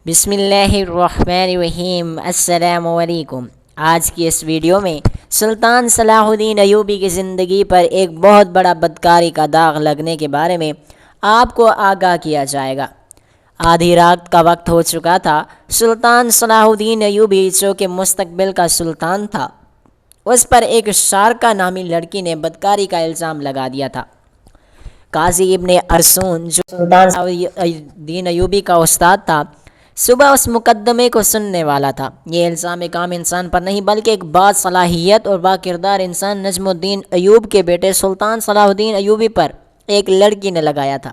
بسم اللہ الرحمن الرحیم۔ السلام علیکم۔ آج کی اس ویڈیو میں سلطان صلاح الدین ایوبی کی زندگی پر ایک بہت بڑا بدکاری کا داغ لگنے کے بارے میں آپ کو آگاہ کیا جائے گا۔ آدھی رات کا وقت ہو چکا تھا۔ سلطان صلاح الدین ایوبی جو کہ مستقبل کا سلطان تھا، اس پر ایک شارکا نامی لڑکی نے بدکاری کا الزام لگا دیا تھا۔ قاضی ابن ارسون جو سلطان صلاح الدین ایوبی کا استاد تھا، صبح اس مقدمے کو سننے والا تھا۔ یہ الزام ایک عام انسان پر نہیں بلکہ ایک با صلاحیت اور با کردار انسان نجم الدین ایوب کے بیٹے سلطان صلاح الدین ایوبی پر ایک لڑکی نے لگایا تھا۔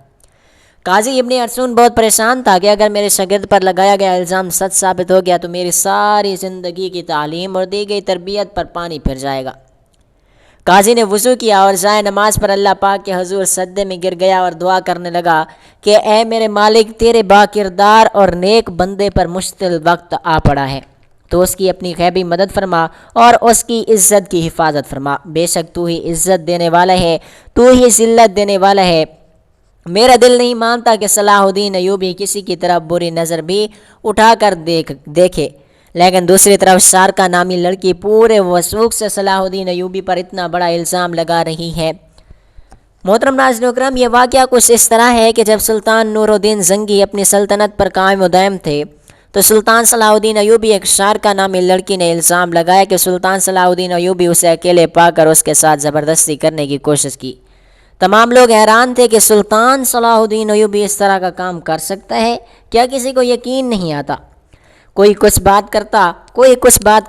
قاضی ابن ارسون بہت پریشان تھا کہ اگر میرے شاگرد پر لگایا گیا الزام سچ ثابت ہو گیا تو میری ساری زندگی کی تعلیم اور دی گئی تربیت پر پانی پھر جائے گا۔ قاضی نے وضو کیا اور جائے نماز پر اللہ پاک کے حضور سجدے میں گر گیا اور دعا کرنے لگا کہ اے میرے مالک، تیرے با کردار اور نیک بندے پر مشکل وقت آ پڑا ہے، تو اس کی اپنی غیبی مدد فرما اور اس کی عزت کی حفاظت فرما۔ بے شک تو ہی عزت دینے والا ہے، تو ہی ذلت دینے والا ہے۔ میرا دل نہیں مانتا کہ صلاح الدین ایوبی کسی کی طرف بری نظر بھی اٹھا کر دیکھے، لیکن دوسری طرف شارکا نامی لڑکی پورے وثوق سے صلاح الدین ایوبی پر اتنا بڑا الزام لگا رہی ہے۔ محترم ناظرین اکرام، یہ واقعہ کچھ اس طرح ہے کہ جب سلطان نور الدین زنگی اپنی سلطنت پر قائم و دائم تھے تو سلطان صلاح الدین ایوبی ایک شارکا نامی لڑکی نے الزام لگایا کہ سلطان صلاح الدین ایوبی اسے اکیلے پا کر اس کے ساتھ زبردستی کرنے کی کوشش کی۔ تمام لوگ حیران تھے کہ سلطان صلاح الدین ایوبی اس طرح کا کام کر سکتا ہے، کیا کسی کو یقین نہیں آتا؟ کوئی کچھ بات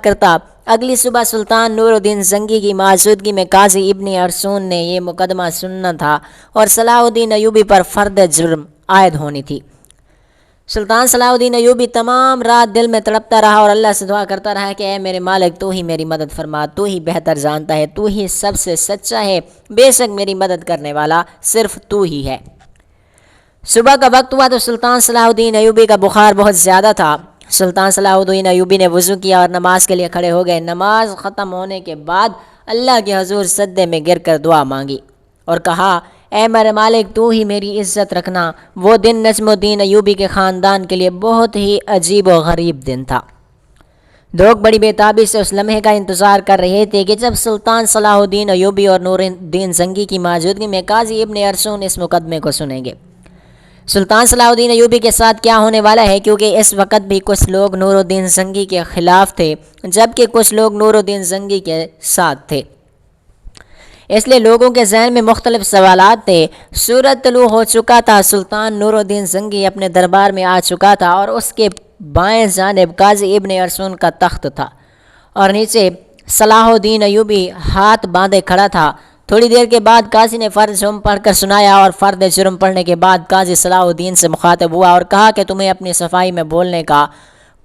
کرتا۔ اگلی صبح سلطان نور الدین زنگی کی موجودگی میں قاضی ابن ارسون نے یہ مقدمہ سننا تھا اور صلاح الدین ایوبی پر فرد جرم عائد ہونی تھی۔ سلطان صلاح الدین ایوبی تمام رات دل میں تڑپتا رہا اور اللہ سے دعا کرتا رہا کہ اے میرے مالک، تو ہی میری مدد فرما، تو ہی بہتر جانتا ہے، تو ہی سب سے سچا ہے، بے شک میری مدد کرنے والا صرف تو ہی ہے۔ صبح کا وقت ہوا تو سلطان صلاح الدین ایوبی کا بخار بہت زیادہ تھا۔ سلطان صلاح الدین ایوبی نے وضو کیا اور نماز کے لیے کھڑے ہو گئے۔ نماز ختم ہونے کے بعد اللہ کے حضور سجدے میں گر کر دعا مانگی اور کہا اے میرے مالک، تو ہی میری عزت رکھنا۔ وہ دن نجم الدین ایوبی کے خاندان کے لیے بہت ہی عجیب و غریب دن تھا۔ لوگ بڑی بےتابی سے اس لمحے کا انتظار کر رہے تھے کہ جب سلطان صلاح الدین ایوبی اور نور الدین زنگی کی موجودگی میں قاضی ابن ارسون اس مقدمے کو سنیں گے۔ سلطان صلاح الدین ایوبی کے ساتھ کیا ہونے والا ہے، کیونکہ اس وقت بھی کچھ لوگ نور الدین زنگی کے خلاف تھے جبکہ کچھ لوگ نور الدین زنگی کے ساتھ تھے، اس لیے لوگوں کے ذہن میں مختلف سوالات تھے۔ سورج طلوع ہو چکا تھا۔ سلطان نور الدین زنگی اپنے دربار میں آ چکا تھا اور اس کے بائیں جانب قاضی ابن ارسون کا تخت تھا اور نیچے صلاح الدین ایوبی ہاتھ باندھے کھڑا تھا۔ تھوڑی دیر کے بعد قاضی نے فرض جرم پڑھ کر سنایا اور فرد جرم پڑھنے کے بعد قاضی صلاح الدین سے مخاطب ہوا اور کہا کہ تمہیں اپنی صفائی میں بولنے کا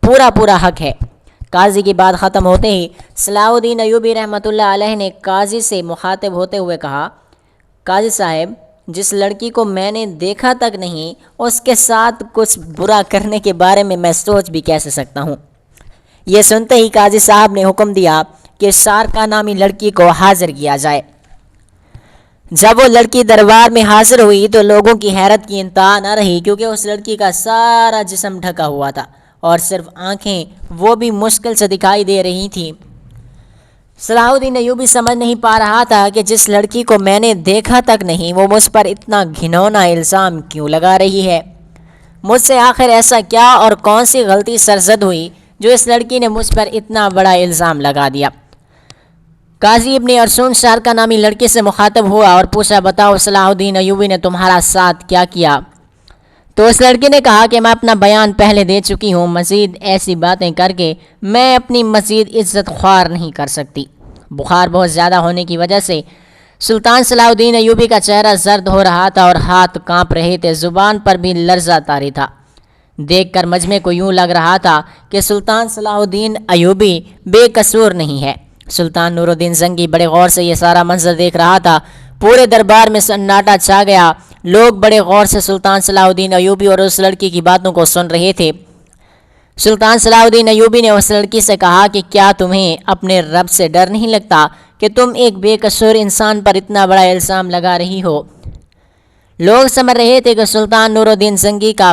پورا حق ہے۔ قاضی کی بات ختم ہوتے ہی صلاح الدین ایوبی رحمۃ اللہ علیہ نے قاضی سے مخاطب ہوتے ہوئے کہا، قاضی صاحب، جس لڑکی کو میں نے دیکھا تک نہیں، اس کے ساتھ کچھ برا کرنے کے بارے میں سوچ بھی کیسے سکتا ہوں؟ یہ سنتے ہی قاضی صاحب نے حکم دیا کہ شارکا نامی لڑکی کو حاضر کیا جائے۔ جب وہ لڑکی دربار میں حاضر ہوئی تو لوگوں کی حیرت کی انتہا نہ رہی، کیونکہ اس لڑکی کا سارا جسم ڈھکا ہوا تھا اور صرف آنکھیں وہ بھی مشکل سے دکھائی دے رہی تھیں۔ صلاح الدین ایوبی سمجھ نہیں پا رہا تھا کہ جس لڑکی کو میں نے دیکھا تک نہیں، وہ مجھ پر اتنا گھنونا الزام کیوں لگا رہی ہے؟ مجھ سے آخر ایسا کیا اور کون سی غلطی سرزد ہوئی جو اس لڑکی نے مجھ پر اتنا بڑا الزام لگا دیا؟ قاضی ابن ارسون شارکا نامی لڑکی سے مخاطب ہوا اور پوچھا، بتاؤ صلاح الدین ایوبی نے تمہارا ساتھ کیا کیا؟ تو اس لڑکی نے کہا کہ میں اپنا بیان پہلے دے چکی ہوں، مزید ایسی باتیں کر کے میں اپنی مزید عزت خوار نہیں کر سکتی۔ بخار بہت زیادہ ہونے کی وجہ سے سلطان صلاح الدین ایوبی کا چہرہ زرد ہو رہا تھا اور ہاتھ کانپ رہے تھے، زبان پر بھی لرزہ طاری تھا۔ دیکھ کر مجمع کو یوں لگ رہا تھا کہ سلطان صلاح الدین ایوبی بے قصور نہیں ہے۔ سلطان نور الدین زنگی بڑے غور سے یہ سارا منظر دیکھ رہا تھا۔ پورے دربار میں سناٹا چھا گیا۔ لوگ بڑے غور سے سلطان صلاح الدین ایوبی اور اس لڑکی کی باتوں کو سن رہے تھے۔ سلطان صلاح الدین ایوبی نے اس لڑکی سے کہا کہ کیا تمہیں اپنے رب سے ڈر نہیں لگتا کہ تم ایک بے قصور انسان پر اتنا بڑا الزام لگا رہی ہو؟ لوگ سمجھ رہے تھے کہ سلطان نور الدین زنگی کا